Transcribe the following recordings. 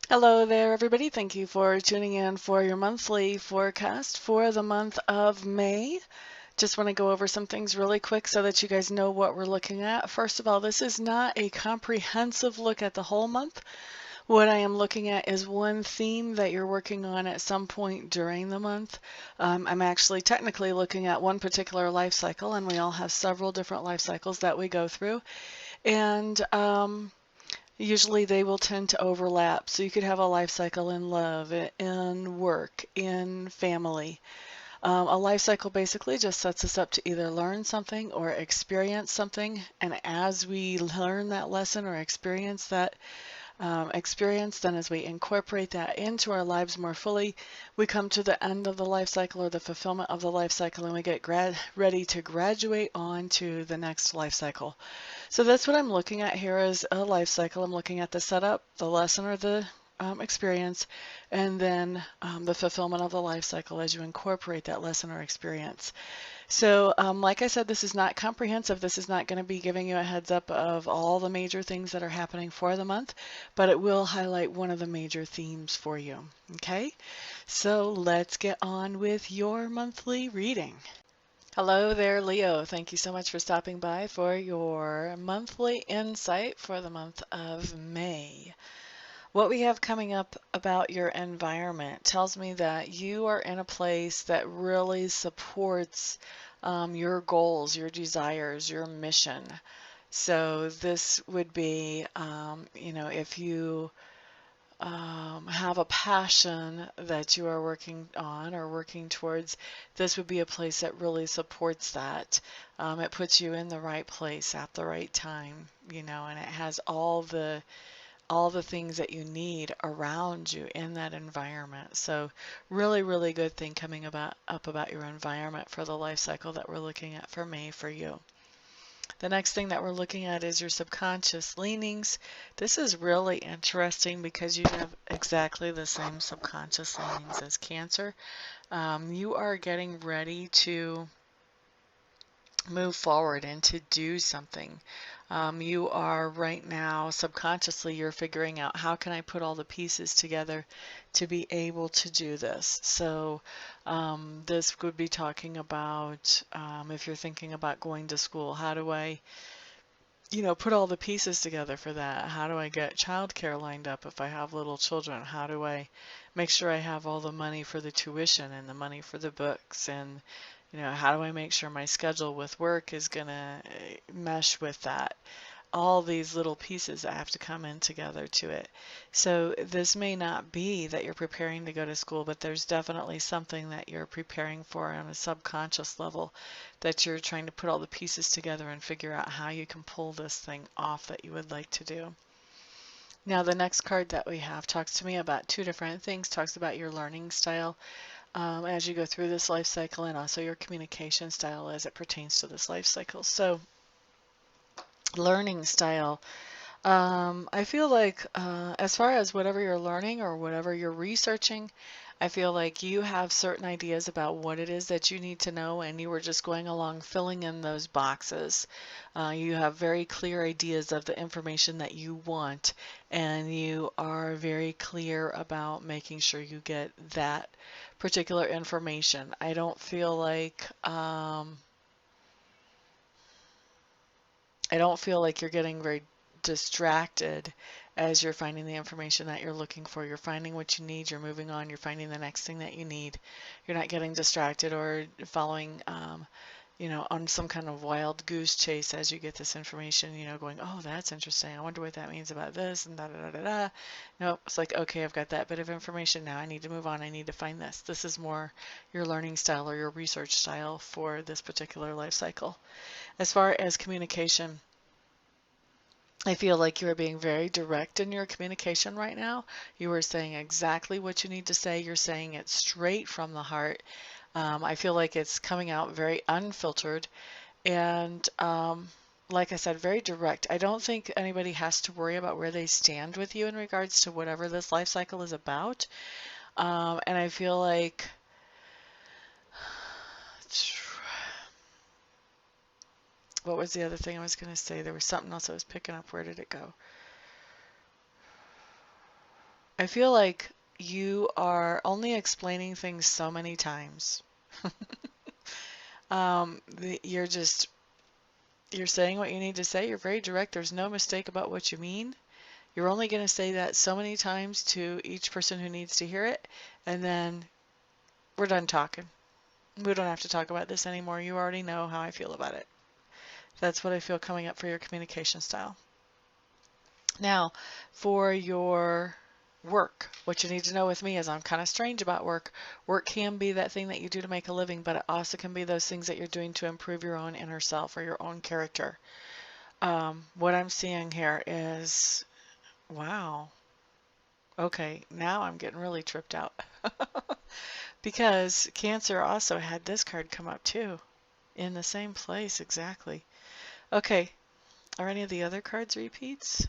Hello there, everybody. Thank you for tuning in for your monthly forecast for the month of May. Just want to go over some things really quick so that you guys know what we're looking at. First of all, this is not a comprehensive look at the whole month. What I am looking at is one theme that you're working on at some point during the month. I'm actually technically looking at one particular life cycle, and we all have several different life cycles that we go through. And usually they will tend to overlap. So you could have a life cycle in love, in work, in family. A life cycle basically just sets us up to either learn something or experience something. And as we learn that lesson or experience that experience, then as we incorporate that into our lives more fully, we come to the end of the life cycle or the fulfillment of the life cycle, and we get ready to graduate on to the next life cycle. So that's what I'm looking at here is a life cycle. I'm looking at the setup, the lesson or the experience, and then the fulfillment of the life cycle as you incorporate that lesson or experience. So, like I said, this is not comprehensive. This is not going to be giving you a heads up of all the major things that are happening for the month, but it will highlight one of the major themes for you. Okay, so let's get on with your monthly reading. Hello there, Leo. Thank you so much for stopping by for your monthly insight for the month of May. What we have coming up about your environment tells me that you are in a place that really supports your goals, your desires, your mission. So this would be, if you have a passion that you are working on or working towards, this would be a place that really supports that. It puts you in the right place at the right time, and it has all the things that you need around you in that environment. So really, really good thing coming up about your environment for the life cycle that we're looking at for May for you. The next thing that we're looking at is your subconscious leanings. This is really interesting because you have exactly the same subconscious leanings as Cancer. You are getting ready to move forward and to do something. You are right now subconsciously you're figuring out how can I put all the pieces together to be able to do this. So this would be talking about if you're thinking about going to school, how do I put all the pieces together for that? How do I get childcare lined up if I have little children? How do I make sure I have all the money for the tuition and the money for the books? And, how do I make sure my schedule with work is going to mesh with that? All these little pieces that have to come in together to it. So this may not be that you're preparing to go to school, but there's definitely something that you're preparing for on a subconscious level that you're trying to put all the pieces together and figure out how you can pull this thing off that you would like to do. Now the next card that we have talks to me about two different things, talks about your learning style as you go through this life cycle and also your communication style as it pertains to this life cycle. So learning style. I feel like as far as whatever you're learning or whatever you're researching, I feel like you have certain ideas about what it is that you need to know, and you were just going along filling in those boxes. You have very clear ideas of the information that you want, and you are very clear about making sure you get that particular information. I don't feel like you're getting very distracted as you're finding the information that you're looking for. You're finding what you need, you're moving on, you're finding the next thing that you need. You're not getting distracted or following, on some kind of wild goose chase as you get this information, going, oh, that's interesting. I wonder what that means about this and da da da da da. No, it's like, okay, I've got that bit of information now. I need to move on. I need to find this. This is more your learning style or your research style for this particular life cycle. As far as communication, I feel like you are being very direct in your communication right now. You are saying exactly what you need to say. You're saying it straight from the heart. I feel like it's coming out very unfiltered and, like I said, very direct. I don't think anybody has to worry about where they stand with you in regards to whatever this life cycle is about. And I feel like what was the other thing I was going to say? There was something else I was picking up. Where did it go? I feel like you are only explaining things so many times. You're just, you're saying what you need to say. You're very direct. There's no mistake about what you mean. You're only going to say that so many times to each person who needs to hear it, and then we're done talking. We don't have to talk about this anymore. You already know how I feel about it. That's what I feel coming up for your communication style. Now, for your work, what you need to know with me is I'm kind of strange about work. Work can be that thing that you do to make a living, but it also can be those things that you're doing to improve your own inner self or your own character. What I'm seeing here is, wow, okay, now I'm getting really tripped out. Because Cancer also had this card come up too, in the same place exactly. Okay, are any of the other cards repeats?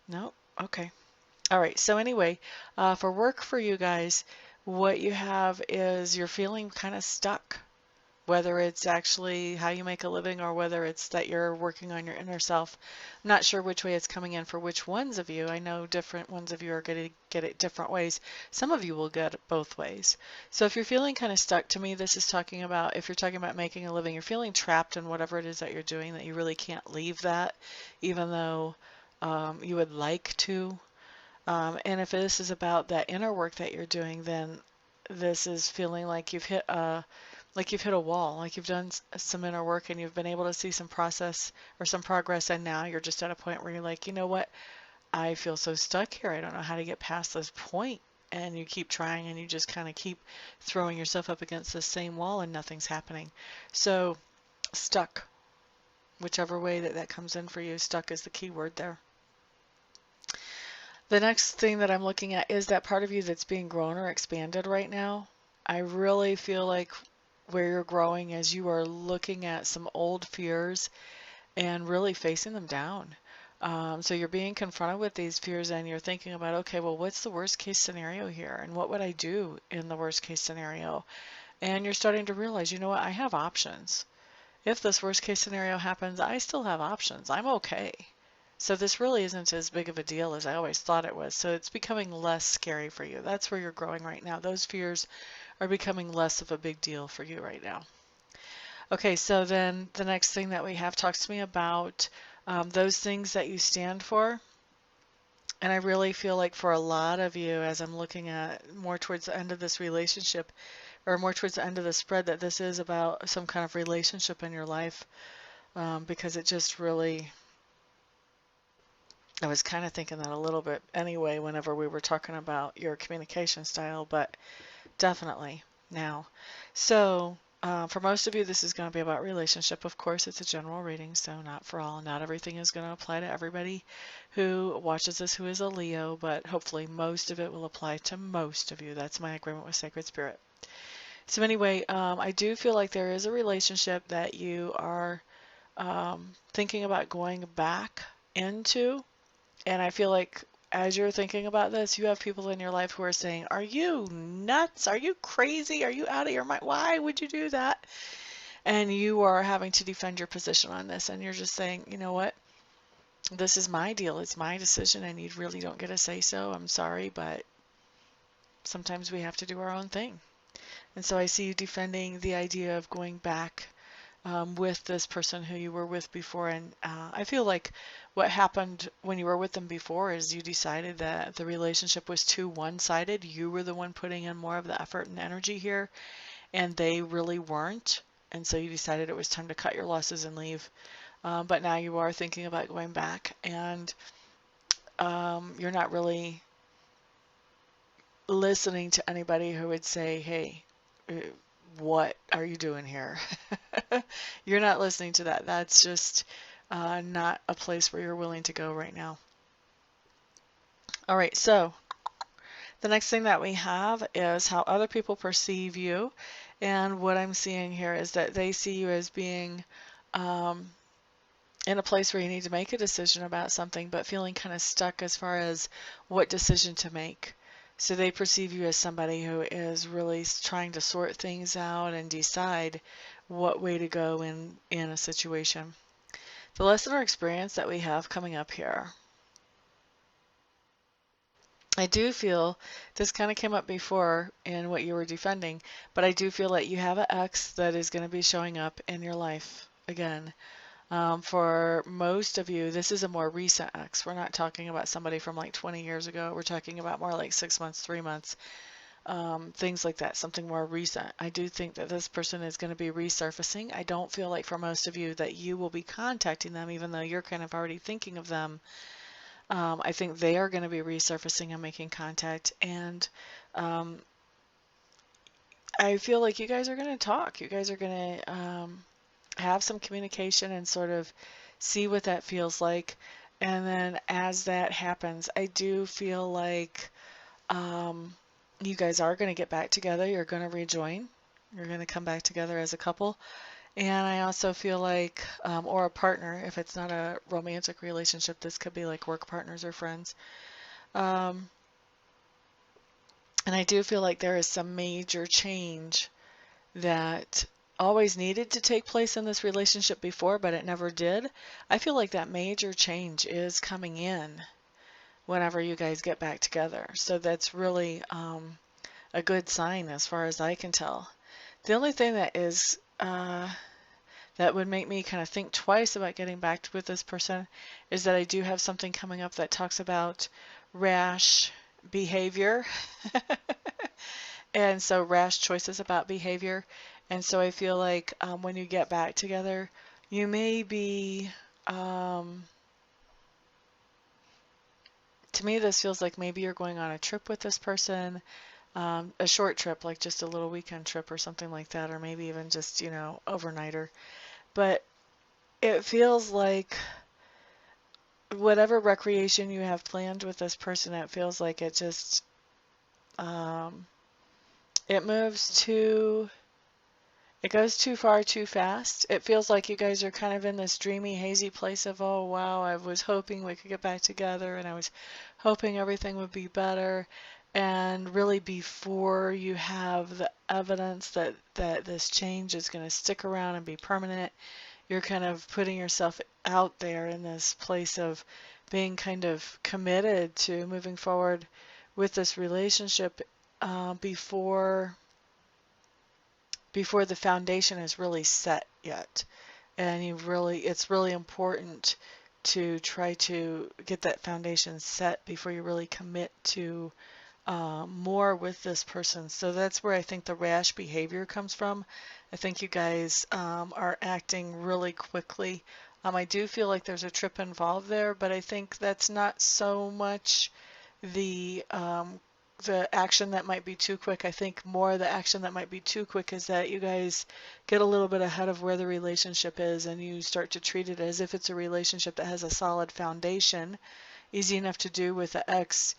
No? Okay. All right, so anyway, for work for you guys, what you have is you're feeling kind of stuck, whether it's actually how you make a living or whether it's that you're working on your inner self. I'm not sure which way it's coming in for which ones of you. I know different ones of you are going to get it different ways. Some of you will get it both ways. So if you're feeling kind of stuck, to me, this is talking about, if you're talking about making a living, you're feeling trapped in whatever it is that you're doing, that you really can't leave that, even though you would like to. And if this is about that inner work that you're doing, then this is feeling like you've hit a wall, like you've done some inner work and you've been able to see some process or some progress, and now you're just at a point where you're like, you know what, I feel so stuck here. I don't know how to get past this point. And you keep trying and you just kind of keep throwing yourself up against the same wall and nothing's happening. So stuck, whichever way that comes in for you, stuck is the key word there. The next thing that I'm looking at is that part of you that's being grown or expanded right now. I really feel like where you're growing is you are looking at some old fears and really facing them down. So you're being confronted with these fears and you're thinking about, okay, well, what's the worst case scenario here? And what would I do in the worst case scenario? And you're starting to realize, you know what, I have options. If this worst case scenario happens, I still have options. I'm okay. So this really isn't as big of a deal as I always thought it was. So it's becoming less scary for you. That's where you're growing right now. Those fears are becoming less of a big deal for you right now. Okay, so then the next thing that we have talks to me about those things that you stand for. And I really feel like for a lot of you, as I'm looking at more towards the end of this relationship, or more towards the end of the spread, that this is about some kind of relationship in your life, because it just really, I was kind of thinking that a little bit anyway whenever we were talking about your communication style, but definitely now. So for most of you, this is going to be about relationship. Of course, it's a general reading, so not for all. Not everything is going to apply to everybody who watches this who is a Leo, but hopefully most of it will apply to most of you. That's my agreement with Sacred Spirit. So anyway, I do feel like there is a relationship that you are thinking about going back into. And I feel like as you're thinking about this, you have people in your life who are saying, are you nuts? Are you crazy? Are you out of your mind? Why would you do that? And you are having to defend your position on this. And you're just saying, you know what? This is my deal. It's my decision. And you really don't get to say so. I'm sorry, but sometimes we have to do our own thing. And so I see you defending the idea of going back with this person who you were with before. And I feel like what happened when you were with them before is you decided that the relationship was too one-sided. You were the one putting in more of the effort and energy here, and they really weren't. And so you decided it was time to cut your losses and leave. But now you are thinking about going back, and you're not really listening to anybody who would say, hey, what are you doing here? You're not listening to that. That's just not a place where you're willing to go right now. All right, so the next thing that we have is how other people perceive you. And what I'm seeing here is that they see you as being in a place where you need to make a decision about something, but feeling kind of stuck as far as what decision to make. So they perceive you as somebody who is really trying to sort things out and decide what way to go in a situation. The lesson or experience that we have coming up here I do feel this kind of came up before in what you were defending, but I do feel like you have an ex that is going to be showing up in your life again. For most of you, this is a more recent ex. We're not talking about somebody from like 20 years ago. We're talking about more like 6 months, 3 months, things like that, something more recent. I do think that this person is going to be resurfacing. I don't feel like for most of you that you will be contacting them, even though you're kind of already thinking of them. I think they are going to be resurfacing and making contact. And um, I feel like you guys are going to talk. You guys are going to have some communication and sort of see what that feels like. And then as that happens, I do feel like you guys are going to get back together. You're going to rejoin. You're going to come back together as a couple. And I also feel like, or a partner, if it's not a romantic relationship, this could be like work partners or friends. Um, and I do feel like there is some major change that always needed to take place in this relationship before, but it never did. I feel like that major change is coming in whenever you guys get back together. So that's really a good sign as far as I can tell. The only thing that is that would make me kind of think twice about getting back with this person is that I do have something coming up that talks about rash behavior. And so rash choices about behavior. And so I feel like when you get back together, you may be, to me, this feels like maybe you're going on a trip with this person, a short trip, like just a little weekend trip or something like that, or maybe even just, overnighter. But it feels like whatever recreation you have planned with this person, it feels like it just, it moves too. It goes too far too fast. It feels like you guys are kind of in this dreamy, hazy place of, oh wow, I was hoping we could get back together and I was hoping everything would be better. And really before you have the evidence that this change is going to stick around and be permanent, you're kind of putting yourself out there in this place of being kind of committed to moving forward with this relationship before the foundation is really set yet. And it's really important to try to get that foundation set before you really commit to more with this person. So that's where I think the rash behavior comes from. I think you guys are acting really quickly. I do feel like there's a trip involved there, but I think that's not so much the action that might be too quick. I think more the action that might be too quick is that you guys get a little bit ahead of where the relationship is and you start to treat it as if it's a relationship that has a solid foundation, easy enough to do with the ex.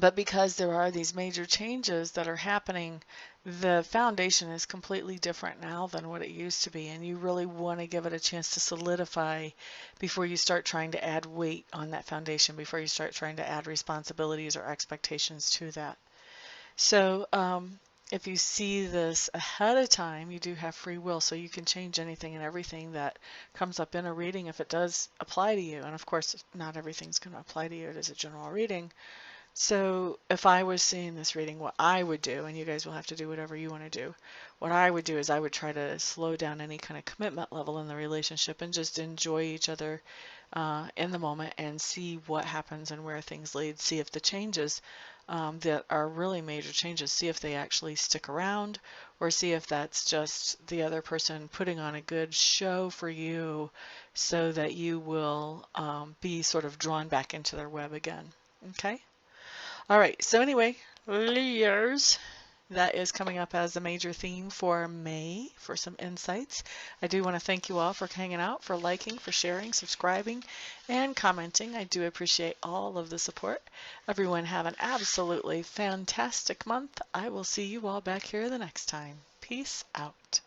But because there are these major changes that are happening, the foundation is completely different now than what it used to be, and you really want to give it a chance to solidify before you start trying to add weight on that foundation, before you start trying to add responsibilities or expectations to that. So if you see this ahead of time, you do have free will, so you can change anything and everything that comes up in a reading if it does apply to you. And of course, not everything's going to apply to you. It is a general reading. So if I was seeing this reading, what I would do, and you guys will have to do whatever you want to do, what I would do is I would try to slow down any kind of commitment level in the relationship and just enjoy each other in the moment and see what happens and where things lead. See if the changes that are really major changes, see if they actually stick around, or see if that's just the other person putting on a good show for you so that you will be sort of drawn back into their web again. Okay? All right, so anyway, Leos, that is coming up as a major theme for May for some insights. I do want to thank you all for hanging out, for liking, for sharing, subscribing, and commenting. I do appreciate all of the support. Everyone have an absolutely fantastic month. I will see you all back here the next time. Peace out.